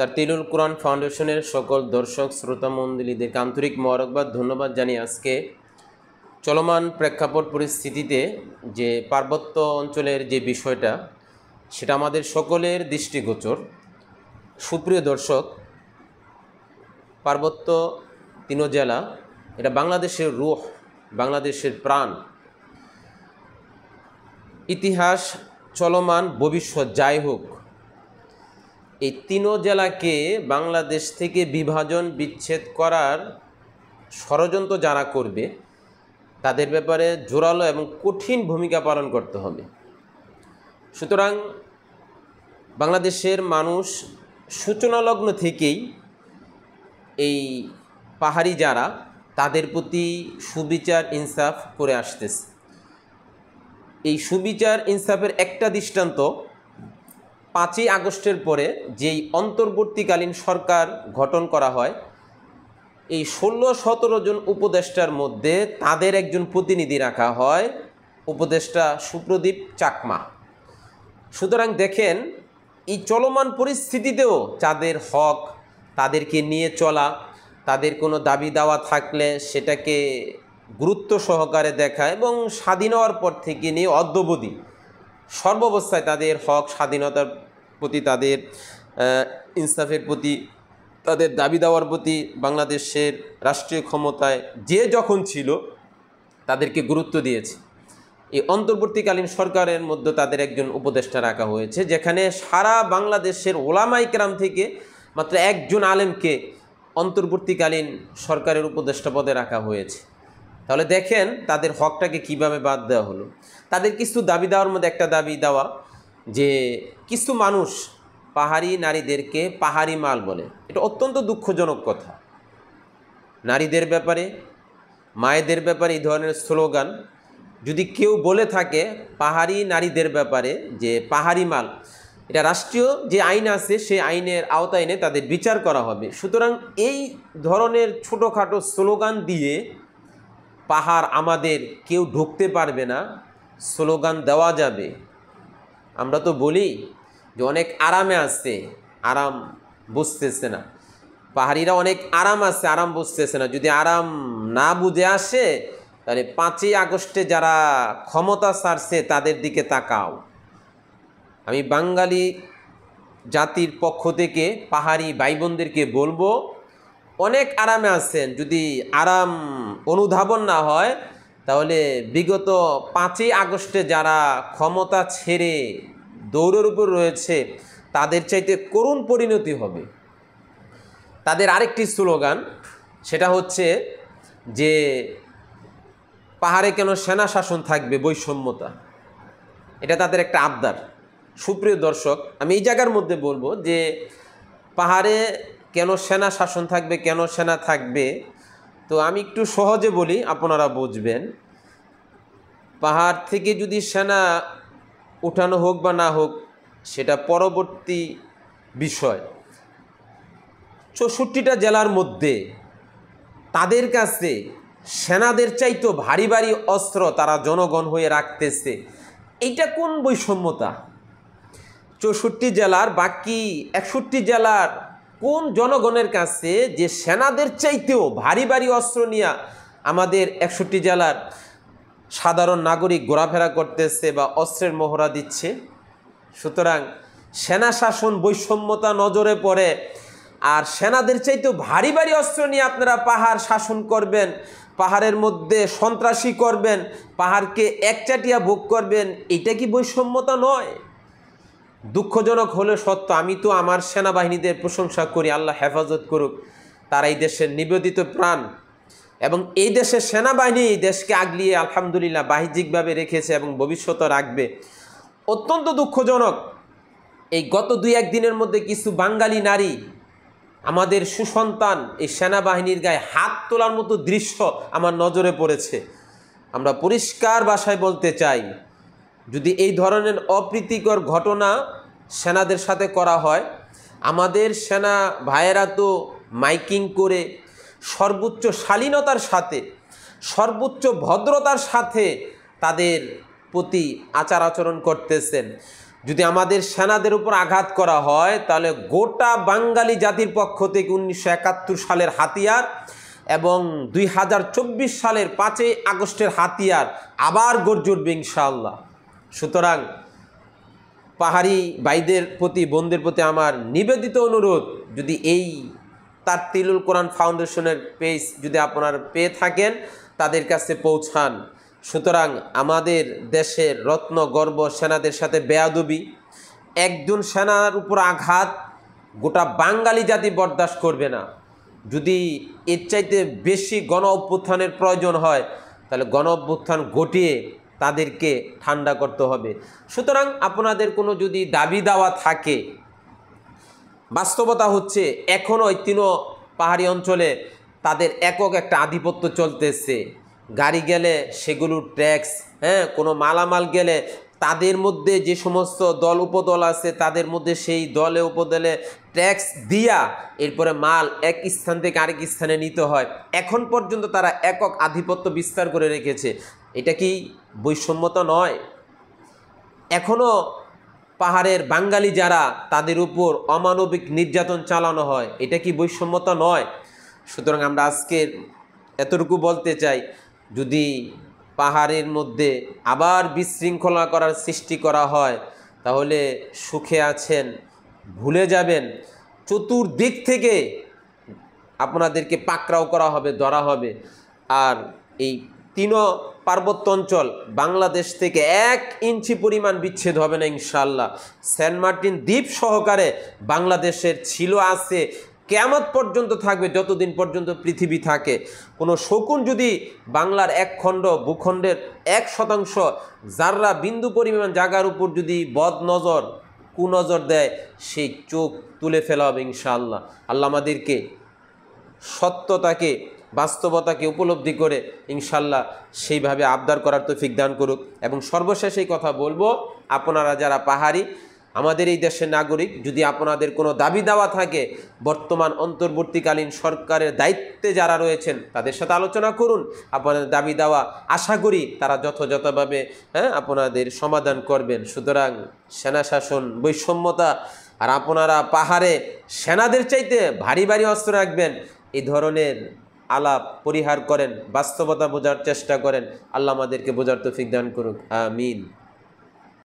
তারতিলুল কুরআন ফাউন্ডেশনের সকল দর্শক শ্রোতা মণ্ডলীদেরকে আন্তরিক মোবারকবাদ ধন্যবাদ জানিয়ে আজকে চলমান প্রেক্ষাপট পরিস্থিতিতে যে পার্বত্য অঞ্চলের যে বিষয়টা সেটা আমাদের সকলের দৃষ্টিগোচর। সুপ্রিয় দর্শক, পার্বত্য তিন জেলা এটা বাংলাদেশের রূহ, বাংলাদেশের প্রাণ। ইতিহাস চলমান, ভবিষ্যৎ যাই হোক, এই তিন জেলাকে বাংলাদেশ থেকে বিভাজন বিচ্ছেদ করার ষড়যন্ত্র যারা করবে তাদের ব্যাপারে জোরালো এবং কঠিন ভূমিকা পালন করতে হবে। সুতরাং বাংলাদেশের মানুষ সূচনালগ্ন থেকেই এই পাহাড়ি যারা তাদের প্রতি সুবিচার ইনসাফ করে আসতেছে। এই সুবিচার ইনসাফের একটা দৃষ্টান্ত 5ই আগস্টের পরে যেই অন্তর্বর্তীকালীন সরকার গঠন করা হয়, এই 16-17 জন উপদেষ্টার মধ্যে তাদের একজন প্রতিনিধি রাখা হয়, উপদেষ্টা সুপ্রদীপ চাকমা। সুতরাং দেখেন, এই চলমান পরিস্থিতিতেও যাদের হক তাদেরকে নিয়ে চলা, তাদের কোনো দাবি দাওয়া থাকলে সেটাকে গুরুত্ব সহকারে দেখা এবং স্বাধীন হওয়ার পর থেকে নিয়ে অদ্যাবধি সর্বাবস্থায় তাদের হক স্বাধীনতার প্রতি, তাদের ইনসাফের প্রতি, তাদের দাবি দেওয়ার প্রতি বাংলাদেশের রাষ্ট্রীয় ক্ষমতায় যে যখন ছিল তাদেরকে গুরুত্ব দিয়েছে। এই অন্তর্বর্তীকালীন সরকারের মধ্যে তাদের একজন উপদেষ্টা রাখা হয়েছে, যেখানে সারা বাংলাদেশের ওলামায়ে কেরাম থেকে মাত্র একজন আলেমকে অন্তর্বর্তীকালীন সরকারের উপদেষ্টা পদে রাখা হয়েছে। তাহলে দেখেন তাদের হকটাকে কিভাবে বাদ দেওয়া হলো। তাদের কিছু দাবি দেওয়ার মধ্যে একটা দাবি দেওয়া যে কিছু মানুষ পাহাড়ি নারীদেরকে পাহাড়ি মাল বলে। এটা অত্যন্ত দুঃখজনক কথা। নারীদের ব্যাপারে, মায়েদের ব্যাপারে এই ধরনের স্লোগান যদি কেউ বলে থাকে পাহাড়ি নারীদের ব্যাপারে যে পাহাড়ি মাল, এটা রাষ্ট্রীয় যে আইন আছে সেই আইনের আওতায় এনে তাদের বিচার করা হবে। সুতরাং এই ধরনের ছোটোখাটো স্লোগান দিয়ে পাহাড় আমাদের কেউ ঢুকতে পারবে না স্লোগান দেওয়া যাবে। আমরা তো বলি যে অনেক আরামে আছে, আরাম বুঝতেছে না। পাহাড়িরা অনেক আরাম আছে, আরাম বুঝতেছে না। যদি আরাম না বুঝে আসে তাহলে 5ই আগস্টে যারা ক্ষমতা ছাড়ছে তাদের দিকে তাকাও। আমি বাঙালি জাতির পক্ষ থেকে পাহাড়ি ভাই বোনদেরকে বলবো, অনেক আরামে আছেন। যদি আরাম অনুধাবন না হয় তাহলে বিগত 5ই আগস্টে যারা ক্ষমতা ছেড়ে দৌড়ের উপর রয়েছে তাদের চাইতে করুণ পরিণতি হবে। তাদের আরেকটি স্লোগান, সেটা হচ্ছে যে পাহাড়ে কেন সেনা শাসন থাকবে, বৈষম্যতা। এটা তাদের একটা আবদার। সুপ্রিয় দর্শক, আমি এই জায়গার মধ্যে বলবো যে পাহাড়ে কেন সেনা শাসন থাকবে, কেন সেনা থাকবে, তো আমি একটু সহজে বলি, আপনারা বুঝবেন। পাহাড় থেকে যদি সেনা উঠানো হোক বা না হোক সেটা পরবর্তী বিষয়। 64টা জেলার মধ্যে তাদের কাছে সেনাদের চাইতো ভারী ভারী অস্ত্র তারা জনগণ হয়ে রাখতেছে। এইটা কোন বৈষম্যতা? 64 জেলার বাকি 61 জেলার কোন জনগণের কাছে যে সেনাদের চাইতেও ভারী ভারী অস্ত্র নিয়ে আমাদের 61 জেলার সাধারণ নাগরিক ঘোরাফেরা করতেছে বা অস্ত্রের মহড়া দিচ্ছে? সুতরাং সেনা শাসন বৈষম্যতা নজরে পড়ে। আর সেনাদের চাইতেও ভারী ভারী অস্ত্র নিয়ে আপনারা পাহাড় শাসন করবেন, পাহাড়ের মধ্যে সন্ত্রাসী করবেন, পাহাড়কে একচাটিয়া ভোগ করবেন, এটা কি বৈষম্যতা নয়? দুঃখজনক হলে সত্য। আমি তো আমার সেনাবাহিনীদের প্রশংসা করি, আল্লাহ হেফাজত করুক। তারা এই দেশের নিবেদিত প্রাণ এবং এই দেশের সেনাবাহিনী এই দেশকে আগলিয়ে আলহামদুলিল্লাহ বাহ্যিকভাবে রেখেছে এবং ভবিষ্যতে রাখবে। অত্যন্ত দুঃখজনক, এই গত 2-1 দিনের মধ্যে কিছু বাঙালি নারী, আমাদের সুসন্তান, এই সেনাবাহিনীর গায়ে হাত তোলার মতো দৃশ্য আমার নজরে পড়েছে। আমরা পরিষ্কার ভাষায় বলতে চাই, যদি এই ধরনের অপ্রীতিকর ঘটনা সেনাদের সাথে করা হয়, আমাদের সেনা ভাইয়েরা তো মাইকিং করে সর্বোচ্চ শালীনতার সাথে, সর্বোচ্চ ভদ্রতার সাথে তাদের প্রতি আচার আচরণ করতেছেন। যদি আমাদের সেনাদের উপর আঘাত করা হয় তাহলে গোটা বাঙালি জাতির পক্ষ থেকে 1971 সালের হাতিয়ার এবং 2024 সালের 5ই আগস্টের হাতিয়ার আবার গর্জে উঠবে ইনশাআল্লাহ। সুতরাং পাহাড়ি ভাইদের প্রতি, বোনদের প্রতি আমার নিবেদিত অনুরোধ, যদি এই তারতিলুল কোরআন ফাউন্ডেশনের পেজ যদি আপনারা পেয়ে থাকেন তাদের কাছে পৌঁছান। সুতরাং আমাদের দেশের রত্ন গর্ব সেনাদের সাথে বেয়াদবি, একজন সেনার উপর আঘাত গোটা বাঙালি জাতি বরদাস্ত করবে না। যদি এর চাইতে বেশি গণ অভ্যুত্থানের প্রয়োজন হয় তাহলে গণ অভ্যুত্থান ঘটিয়ে তাদেরকে ঠান্ডা করতে হবে। সুতরাং আপনাদের কোনো যদি দাবি দাওয়া থাকে, বাস্তবতা হচ্ছে এখনও ওই তিনও পাহাড়ি অঞ্চলে তাদের একক একটা আধিপত্য চলতেছে। গাড়ি গেলে সেগুলোর ট্যাক্স, কোনো মালামাল গেলে তাদের মধ্যে যে সমস্ত দল উপদল আছে তাদের মধ্যে সেই দলে উপদলে ট্যাক্স দিয়া এরপরে মাল এক স্থান থেকে আরেক স্থানে নিতে হয়। এখন পর্যন্ত তারা একক আধিপত্য বিস্তার করে রেখেছে। এটা কি বৈষম্যতা নয়? এখনও পাহাড়ের বাঙালি যারা তাদের উপর অমানবিক নির্যাতন চালানো হয়, এটা কি বৈষম্যতা নয়? সুতরাং আমরা আজকের এতটুকু বলতে চাই, যদি পাহাড়ের মধ্যে আবার বিশৃঙ্খলা করার সৃষ্টি করা হয় তাহলে সুখে আছেন ভুলে যাবেন, চতুর্দিক থেকে আপনাদেরকে পাকড়াও করা হবে, ধরা হবে। আর এই তিনও পার্বত্য অঞ্চল বাংলাদেশ থেকে 1 ইঞ্চি পরিমাণ বিচ্ছেদ হবে না ইনশাআল্লাহ। সেন্ট মার্টিন দ্বীপ সহকারে বাংলাদেশের ছিল, আছে, কিয়ামত পর্যন্ত থাকবে, যতদিন পর্যন্ত পৃথিবী থাকে। কোনো শকুন যদি বাংলার এক খণ্ড ভূখণ্ডের 1% যাররা বিন্দু পরিমাণ জায়গার উপর যদি বদনজর কুনজর দেয়, সেই চোখ তুলে ফেলা হবে ইনশাআল্লাহ। আল্লাহ আমাদেরকে সত্যতাকে, বাস্তবতাকে উপলব্ধি করে ইনশাআল্লাহ সেইভাবে আবদার করার তৌফিক দান করুক। এবং সর্বশেষ এই কথা বলবো, আপনারা যারা পাহাড়ি আমাদের এই দেশের নাগরিক, যদি আপনাদের কোনো দাবি দাওয়া থাকে, বর্তমান অন্তর্বর্তীকালীন সরকারের দায়িত্বে যারা রয়েছেন তাদের সাথে আলোচনা করুন। আপনাদের দাবি দাওয়া আশা করি তারা যথাযথভাবে আপনাদের সমাধান করবেন। সুতরাং সেনা শাসন, বৈষম্যতা, আর আপনারা পাহাড়ে সেনাদের চাইতে ভারী ভারী অস্ত্র রাখবেন, এই ধরনের আলাপ পরিহার করেন, বাস্তবতা বোঝার চেষ্টা করেন। আল্লাহ আমাদেরকে বোঝার তৌফিক দান করুক, আমিন।